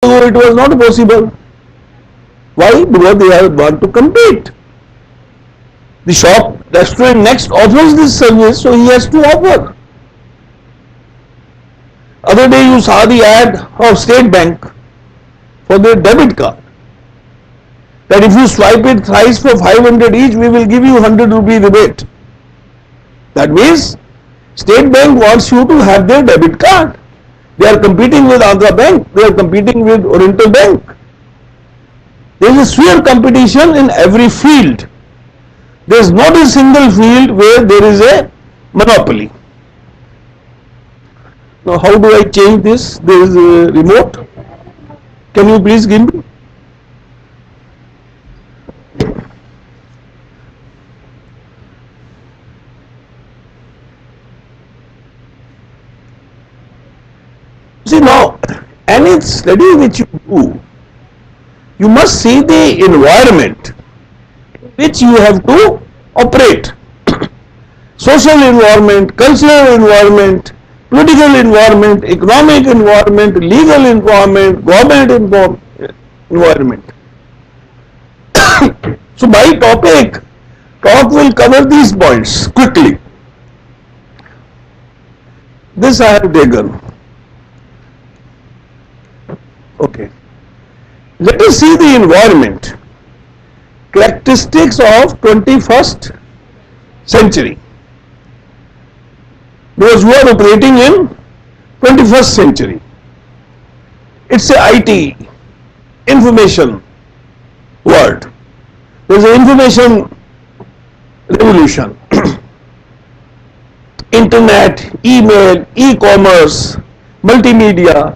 ago it was not possible. Why? Because they want to compete. The shop, restaurant next offers this service, so he has to offer. Other day you saw the ad of State Bank for their debit card, that if you swipe it thrice for 500 each, we will give you 100 rupee rebate. That means State Bank wants you to have their debit card. They are competing with Andhra Bank, they are competing with Oriental Bank. There is a fair competition in every field. There is not a single field where there is a monopoly. Now how do I change this? There is a remote. Can you please give me? See, now any study which you do, you must see the environment in which you have to operate. Social environment, cultural environment, political environment, economic environment, legal environment, government environment. So by topic, talk will cover these points quickly. This I have taken. Okay. Let us see the environment. Characteristics of 21st century. Those who are operating in 21st century. It's a IT, information world. There's an information revolution. Internet, email, e-commerce, multimedia.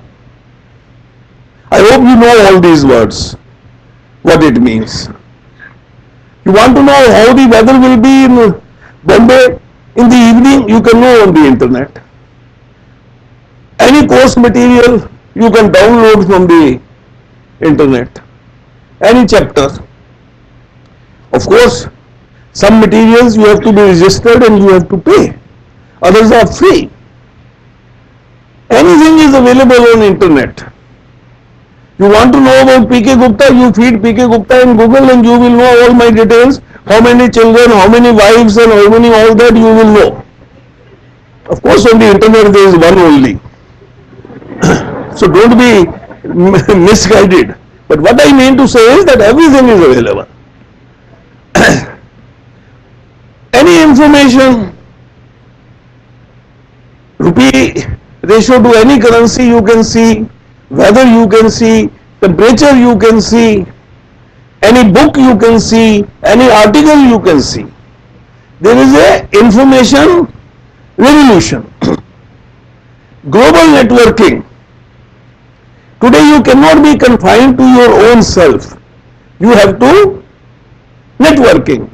I hope you know all these words, what it means. You want to know how the weather will be in Bombay in the evening, you can know on the internet. Any course material you can download from the internet. Any chapter. Of course, some materials you have to be registered and you have to pay. Others are free. Anything is available on internet. You want to know about P.K. Gupta, you feed P.K. Gupta in Google and you will know all my details, how many children, how many wives and how many all that you will know. Of course on the internet there is one only. So don't be misguided. But what I mean to say is that everything is available. Any information, rupee ratio to any currency you can see, weather you can see, temperature you can see, any book you can see, any article you can see. There is a information revolution. Global networking. Today you cannot be confined to your own self. You have to networking.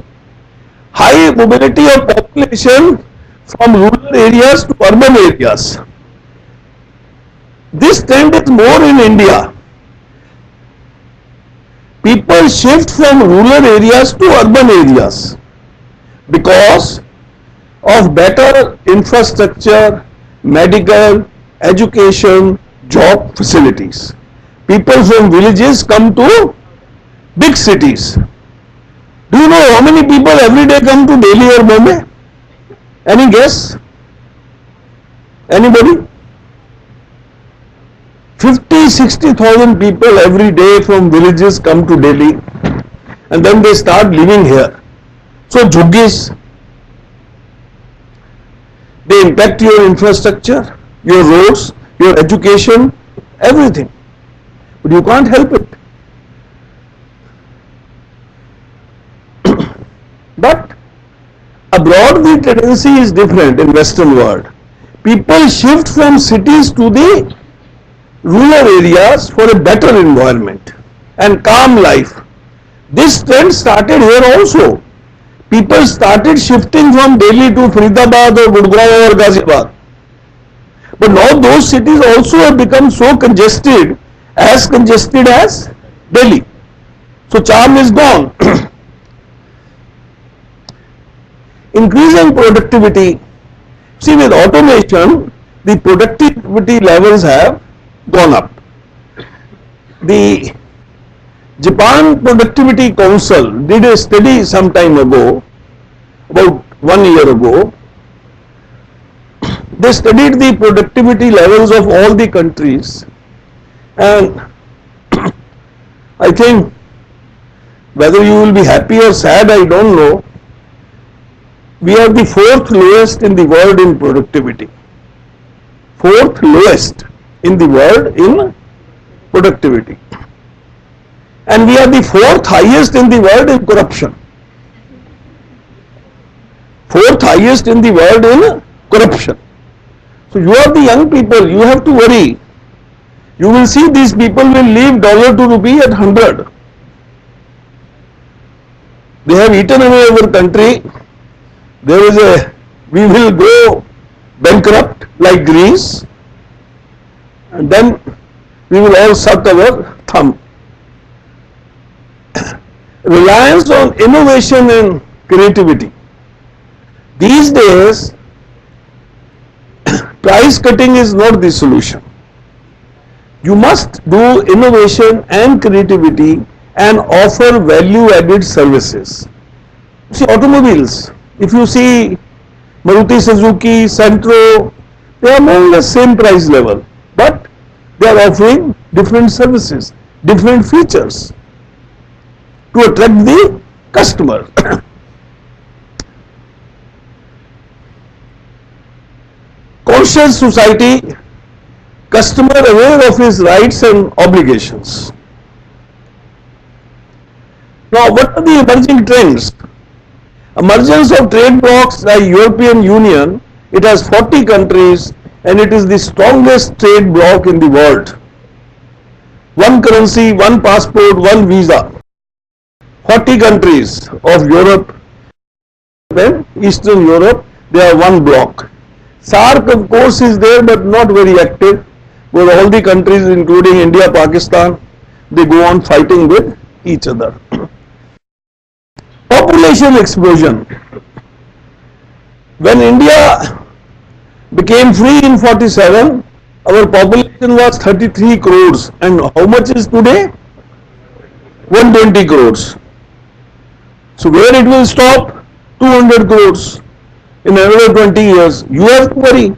High mobility of population from rural areas to urban areas. This trend is more in India. People shift from rural areas to urban areas because of better infrastructure, medical, education, job facilities. People from villages come to big cities. Do you know how many people every day come to Delhi or Bombay? Any guess? Anybody? 50-60,000 people every day from villages come to Delhi and then they start living here. So jhuggies, they impact your infrastructure, your roads, your education, everything. But you can't help it. But abroad the tendency is different in Western world. People shift from cities to the rural areas for a better environment and calm life. This trend started here also. People started shifting from Delhi to Faridabad or Gurgaon or Ghaziabad. But now those cities also have become so congested as Delhi. So charm is gone. Increasing productivity. See, with automation, the productivity levels have gone up. The Japan Productivity Council did a study some time ago, about 1 year ago. They studied the productivity levels of all the countries, and I think whether you will be happy or sad, I don't know. We are the fourth lowest in the world in productivity. Fourth lowest in the world in productivity. And we are the fourth highest in the world in corruption. Fourth highest in the world in corruption. So you are the young people, you have to worry. You will see these people will leave dollar to rupee at 100. They have eaten away our country. There is we will go bankrupt like Greece, and then we will all suck our thumb. Reliance on innovation and creativity. These days, price cutting is not the solution. You must do innovation and creativity and offer value-added services. See, automobiles, if you see Maruti Suzuki, Santro, they are more or less same price level, but they are offering different services, different features to attract the customer. Conscious society, customer aware of his rights and obligations. Now, what are the emerging trends? Emergence of trade blocs like European Union, it has 40 countries and it is the strongest trade bloc in the world. One currency, one passport, one visa. 40 countries of Europe and Eastern Europe, they are one bloc. SAARC of course is there but not very active, where all the countries including India, Pakistan, they go on fighting with each other. Population explosion. When India became free in 47, our population was 33 crores and how much is today? 120 crores. So where it will stop? 200 crores in another 20 years. You have to worry.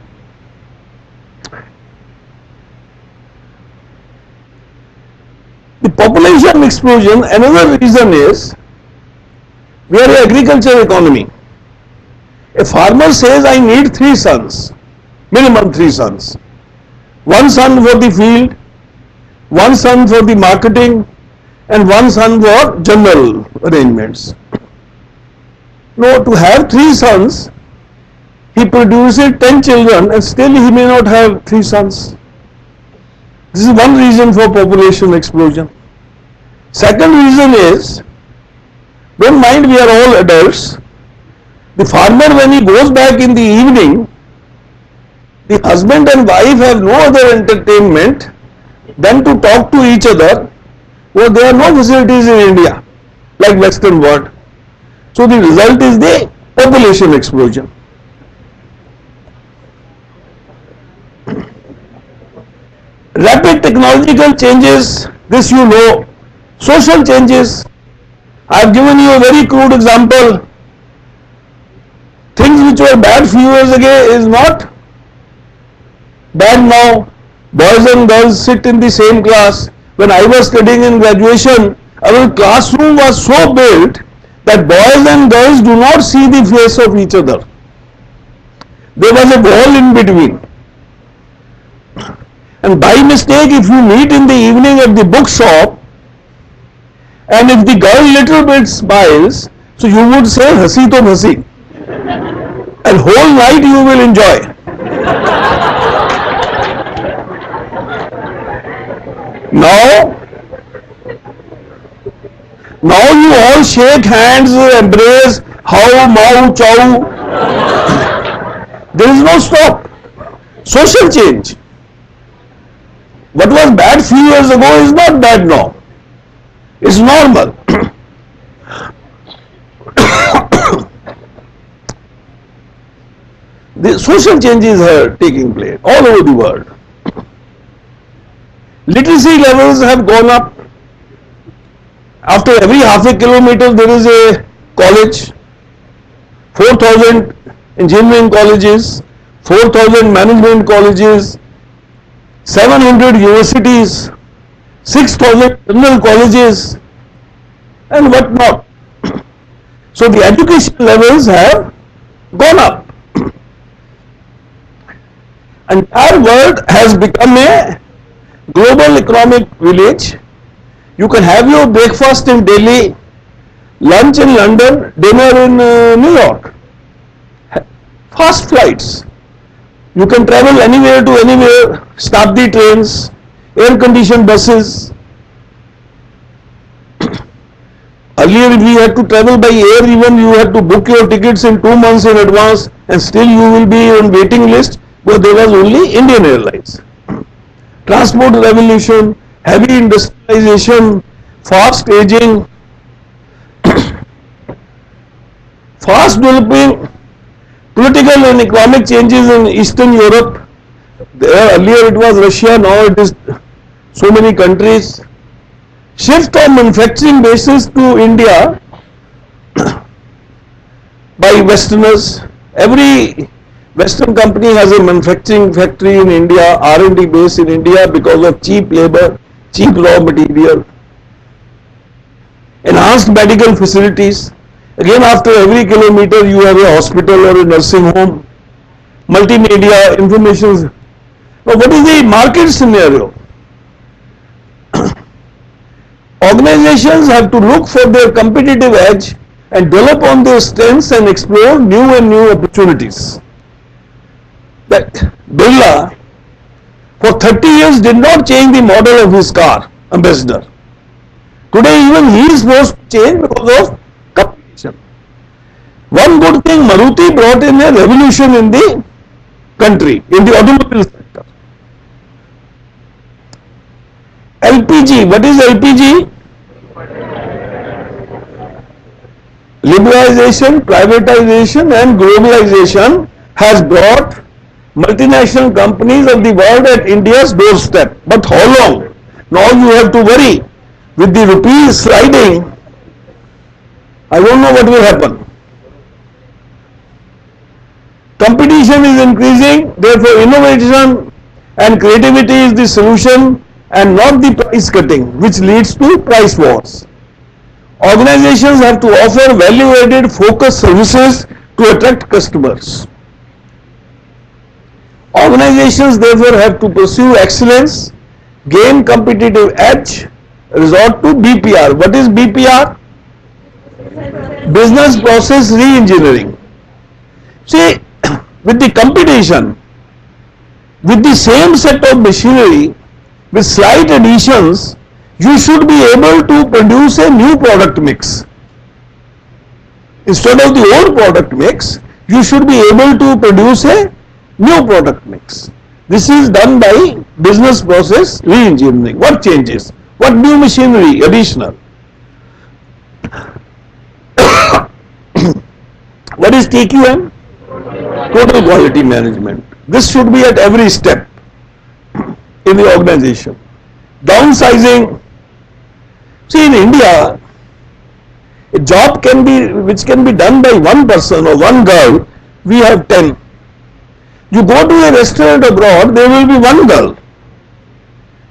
The population explosion, another reason is we are an agriculture economy. A farmer says, I need 3 sons, minimum 3 sons. 1 son for the field, 1 son for the marketing, and 1 son for general arrangements. No, to have 3 sons, he produces 10 children and still he may not have 3 sons. This is one reason for population explosion. Second reason is, don't mind, we are all adults. The farmer, when he goes back in the evening, the husband and wife have no other entertainment than to talk to each other. Well, there are no facilities in India like Western world. So the result is the population explosion. Rapid technological changes, this you know. Social changes. I have given you a very crude example. Things which were bad few years ago is not bad now. Boys and girls sit in the same class. When I was studying in graduation, our classroom was so built that boys and girls do not see the face of each other. There was a wall in between. And by mistake, if you meet in the evening at the bookshop, and if the girl little bit smiles, so you would say, "Hasi to hasi," and whole night you will enjoy. Now you all shake hands, embrace, how, mau, chow. There is no stop. Social change. What was bad few years ago is not bad now. It's normal. The social changes are taking place all over the world. Literacy levels have gone up. After every half a kilometer there is a college, 4,000 engineering colleges, 4,000 management colleges, 700 universities, 6,000 general colleges and what not. So the education levels have gone up. Entire world has become a global economic village. You can have your breakfast in Delhi, lunch in London, dinner in New York. Fast flights. You can travel anywhere to anywhere, stop the trains, air conditioned buses. Earlier we had to travel by air, even you had to book your tickets in 2 months in advance and still you will be on waiting list, but there was only Indian Airlines. Transport revolution, heavy industrialization, fast aging, fast developing political and economic changes in Eastern Europe. Earlier it was Russia, now it is so many countries. Shift of manufacturing bases to India by Westerners. Every Western company has a manufacturing factory in India, R&D base in India because of cheap labor, cheap raw material, enhanced medical facilities. Again, after every kilometer you have a hospital or a nursing home, multimedia, information. Now what is the market scenario? Organizations have to look for their competitive edge and develop on their strengths and explore new and new opportunities. That Birla for 30 years did not change the model of his car, Ambassador. Today even he is forced to change because of competition. One good thing, Maruti brought in a revolution in the country, in the automobile sector. LPG, what is LPG? Liberalization, privatization and globalization has brought multinational companies of the world at India's doorstep. But how long? Now you have to worry. With the rupees sliding, I don't know what will happen. Competition is increasing, therefore innovation and creativity is the solution and not the price cutting, which leads to price wars. Organizations have to offer value-added focused services to attract customers. Organizations therefore have to pursue excellence, gain competitive edge, resort to BPR. What is BPR? Business process re-engineering. See, with the competition, with the same set of machinery, with slight additions, you should be able to produce a new product mix. Instead of the old product mix, you should be able to produce a new product mix. This is done by business process re-engineering. What changes? What new machinery additional? What is TQM? Total quality management. This should be at every step in the organization. Downsizing. See, in India, a job which can be done by one person or one girl, we have 10. You go to a restaurant abroad, there will be one girl.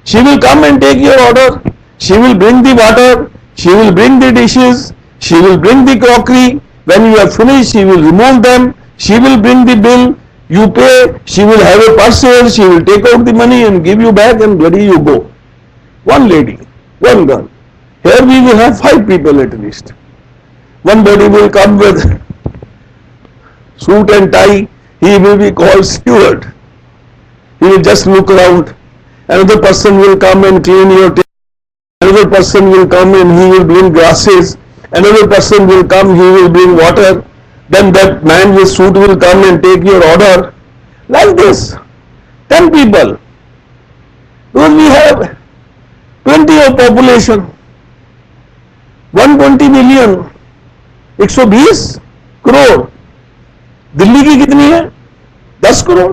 She will come and take your order. She will bring the water. She will bring the dishes. She will bring the crockery. When you have finished, she will remove them. She will bring the bill. You pay. She will have a parcel. She will take out the money and give you back and ready you go. One lady, one girl. Here we will have 5 people at least. One body will come with suit and tie. He will be called steward. He will just look around. Another person will come and clean your table. Another person will come and he will bring glasses. Another person will come, he will bring water. Then that man with suit will come and take your order. Like this. 10 people. Because we have 20 of population. 120 million. 120 crore. Delhi की कितनी है? 10 करोड़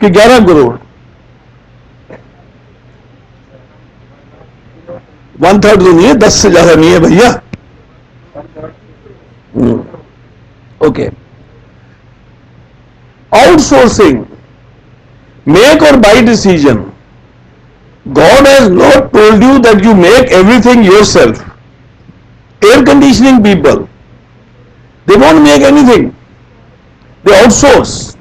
कि 11 करोड़? 1/3 तो नहीं है, 10 से ज्यादा नहीं है भैया. Okay. Outsourcing, make or buy decision. God has not told you that you make everything yourself. Air conditioning people, they don't make anything. They outsource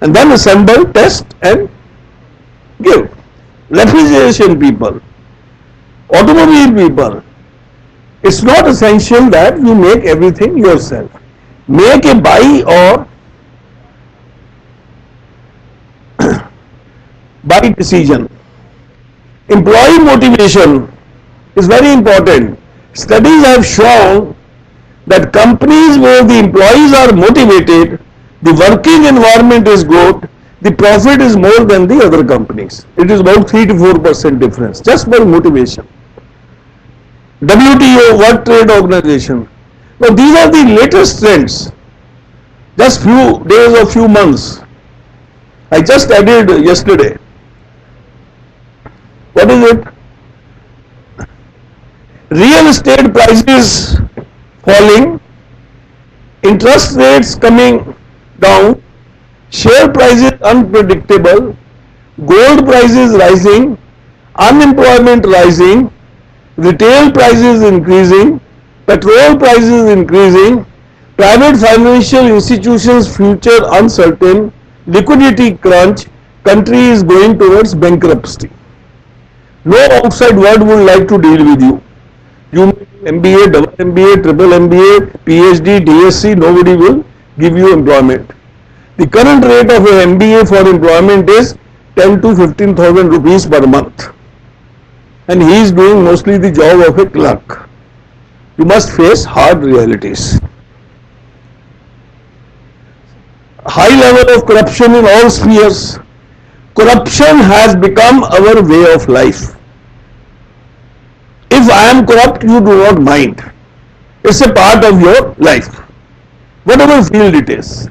and then assemble, test and give. Refrigeration people, automobile people, it's not essential that you make everything yourself. Make a buy or buy decision. Employee motivation is very important. Studies have shown that companies where the employees are motivated, the working environment is good, the profit is more than the other companies. It is about 3 to 4% difference just by motivation. WTO, World Trade Organization. Now these are the latest trends. Just few days or few months. I just added yesterday. What is it? Real estate prices falling, interest rates coming down, share prices unpredictable, gold prices rising, unemployment rising, retail prices increasing, petrol prices increasing, private financial institutions future uncertain, liquidity crunch, country is going towards bankruptcy. No outside world would like to deal with you. You MBA, double MBA, triple MBA, PhD, DSc, nobody will give you employment. The current rate of an MBA for employment is 10 to 15,000 rupees per month. And he is doing mostly the job of a clerk. You must face hard realities. High level of corruption in all spheres. Corruption has become our way of life. If I am corrupt, you do not mind. It's a part of your life, whatever field it is.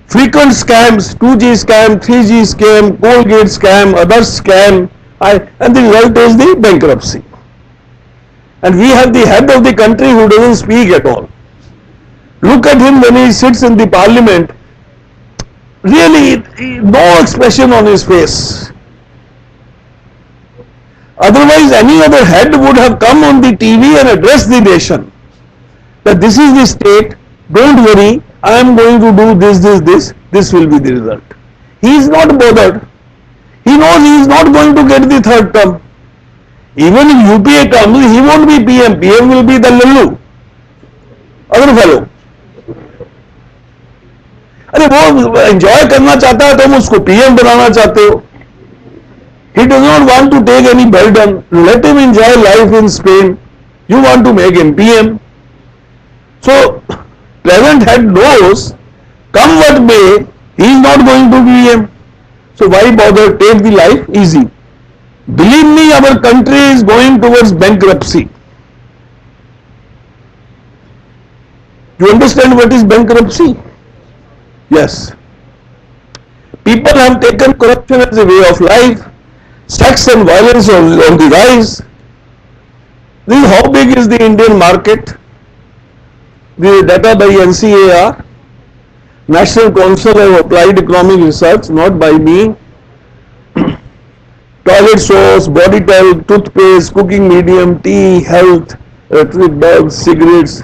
Frequent scams, 2G scam, 3G scam, Colgate scam, other scam, and the result is the bankruptcy. And we have the head of the country who doesn't speak at all. Look at him when he sits in the parliament. Really, no expression on his face. Otherwise, any other head would have come on the TV and addressed the nation that this is the state, don't worry, I am going to do this will be the result. He is not bothered. He knows he is not going to get the third term. Even if UPA comes, he won't be PM. PM will be the Lallu, other fellow. अरे वो enjoy करना चाहता है, तुम उसको PM बनाना चाहते हो. He does not want to take any burden. Let him enjoy life in Spain. You want to make him PM. So, present head knows, come what may, he is not going to be PM. So why bother? Take the life easy. Believe me, our country is going towards bankruptcy. You understand what is bankruptcy? Yes. People have taken corruption as a way of life. Sex and violence on the rise. This, how big is the Indian market? The data by NCAR, National Council of Applied Economic Research, not by me. Toilet soaps, body towel, toothpaste, cooking medium, tea, health, electric bulbs, cigarettes,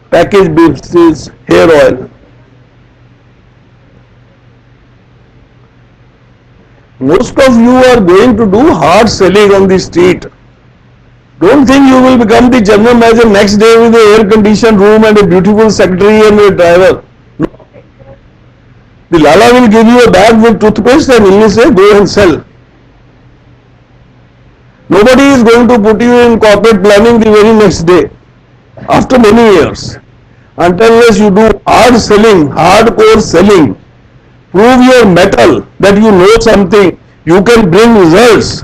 packaged biscuits, hair oil. Most of you are going to do hard selling on the street. Don't think you will become the general manager next day with an air-conditioned room and a beautiful secretary and a driver. No. The Lala will give you a bag with toothpaste and he will say, go and sell. Nobody is going to put you in corporate planning the very next day, after many years. Unless you do hard selling, hardcore selling, prove your mettle that you know something, you can bring results.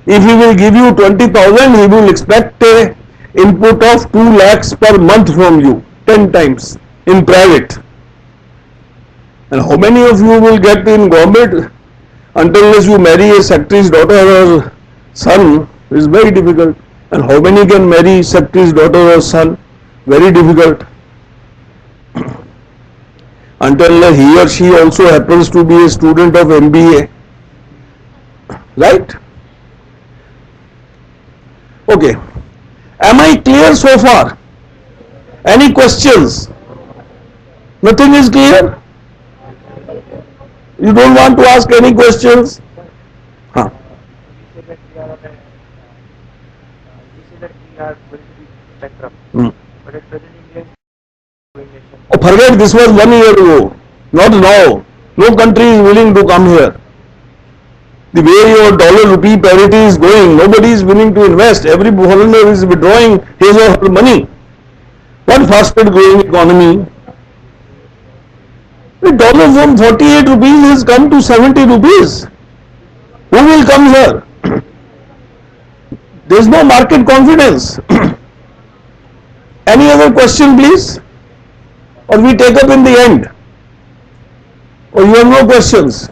If he will give you 20,000, he will expect a input of 2 lakhs per month from you, 10 times in private. And how many of you will get in government unless you marry a secretary's daughter or son? It's very difficult. And how many can marry secretary's daughter or son? Very difficult. Until he or she also happens to be a student of MBA. Right? Okay. Am I clear so far? Any questions? Nothing is clear? You don't want to ask any questions? Huh. But at present India is oh, forget this was 1 year ago, not now. No country is willing to come here. The way your dollar rupee parity is going, nobody is willing to invest. Every foreigner is withdrawing his or her money. What faster growing economy? The dollar from 48 rupees has come to 70 rupees. Who will come here? There is no market confidence. Any other question, please? Or we take up in the end? Or you have no questions?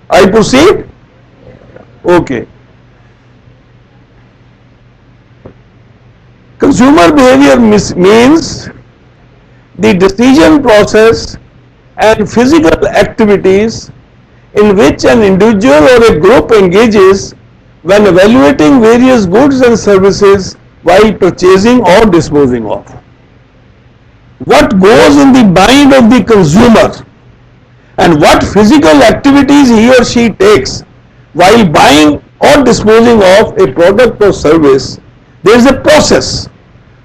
I proceed? Okay. Consumer behavior means the decision process and physical activities in which an individual or a group engages when evaluating various goods and services while purchasing or disposing of. What goes in the mind of the consumer and what physical activities he or she takes while buying or disposing of a product or service, there is a process.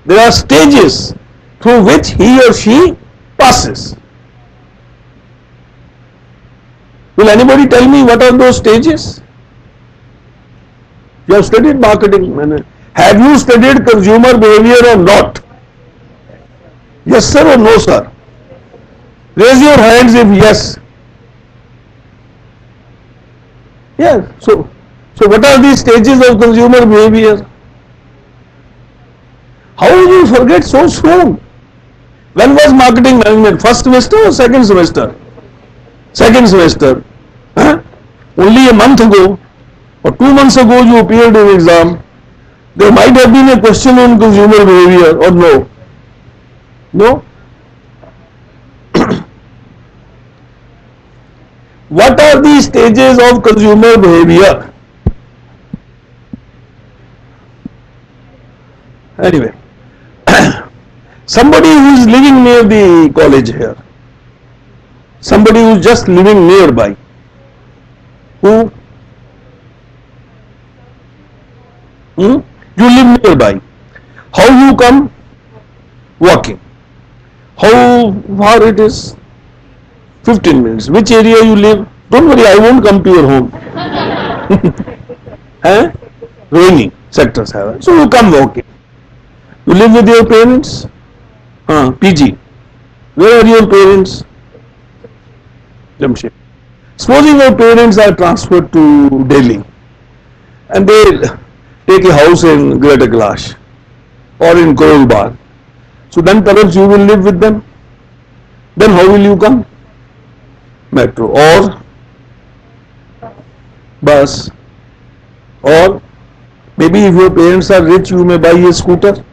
There are stages through which he or she passes. Will anybody tell me what are those stages? You have studied marketing. Have you studied consumer behavior or not? Yes sir or no sir? Raise your hands if yes. Yes. So what are the stages of consumer behavior? How will you forget so soon? When was marketing management? First semester or second semester? Second semester. Huh? Only a month ago or 2 months ago you appeared in exam. There might have been a question on consumer behavior or no? No? What are the stages of consumer behavior? Anyway, somebody who is living near the college here, somebody who is just living nearby, who? You live nearby. How you come? Walking. How far it is? 15 minutes. Which area you live? Don't worry, I won't come to your home. Rohini sectors have. So you come walking. You live with your parents? PG. Where are your parents? Jamshedpur. Supposing your parents are transferred to Delhi and they take a house in Greater Kailash or in Karol Bagh. So then perhaps you will live with them. Then how will you come? Metro or bus, or maybe if your parents are rich you may buy a scooter.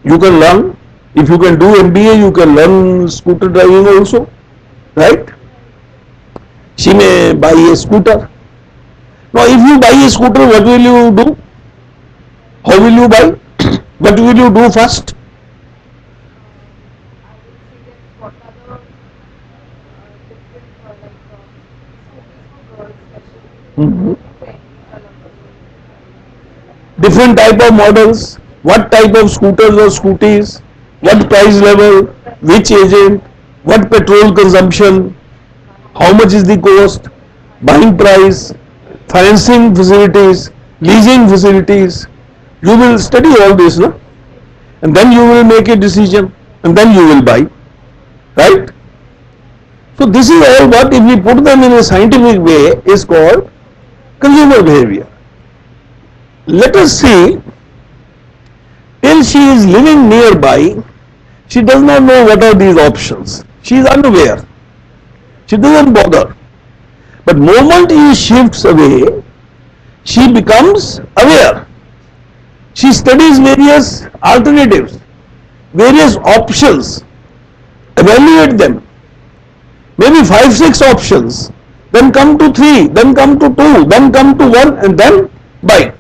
You can learn. If you can do MBA you can learn scooter driving also, right? She may buy a scooter. Now if you buy a scooter, what will you do? How will you buy? What will you do first? Different type of models, what type of scooters or scooties, what price level, which agent, what petrol consumption, how much is the cost, buying price, financing facilities, leasing facilities. You will study all this, no? And then you will make a decision and then you will buy, right? So this is all what, if we put them in a scientific way, is called consumer behavior. Let us see, till she is living nearby, she does not know what are these options. She is unaware. She doesn't bother. But moment he shifts away, she becomes aware. She studies various alternatives, various options, evaluate them. Maybe 5, 6 options, then come to 3, then come to 2, then come to 1, and then buy.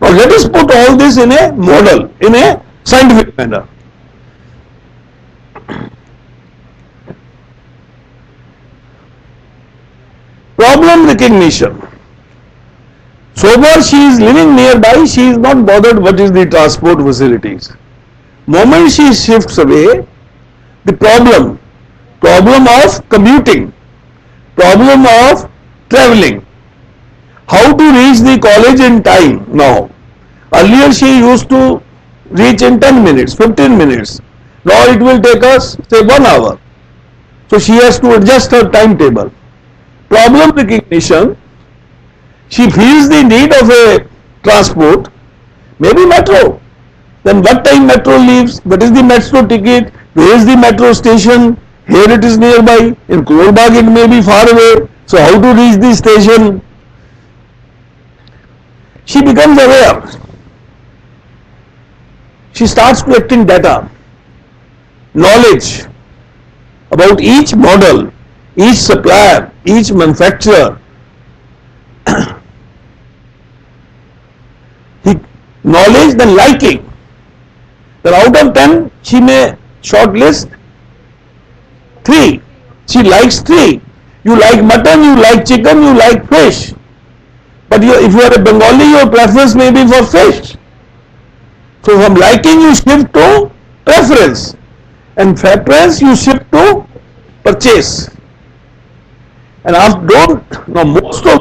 Now let us put all this in a model, in a scientific manner. Problem recognition. So far she is living nearby, she is not bothered what is the transport facilities. Moment she shifts away, the problem of commuting, problem of traveling, how to reach the college in time now. Earlier she used to reach in 10 minutes, 15 minutes. Now it will take us say 1 hour. So she has to adjust her timetable. Problem recognition, she feels the need of a transport, maybe metro. Then what time metro leaves, what is the metro ticket, where is the metro station, here it is nearby, in Kolbag it may be far away, so how to reach the station. She becomes aware. She starts collecting data, knowledge about each model, each supplier, each manufacturer. Knowledge, then liking. Then out of 10, she may shortlist 3. She likes 3. You like mutton, you like chicken, you like fish. But if you are a Bengali, your preference may be for fish. So from liking you shift to preference. And preference you shift to purchase. And after now most of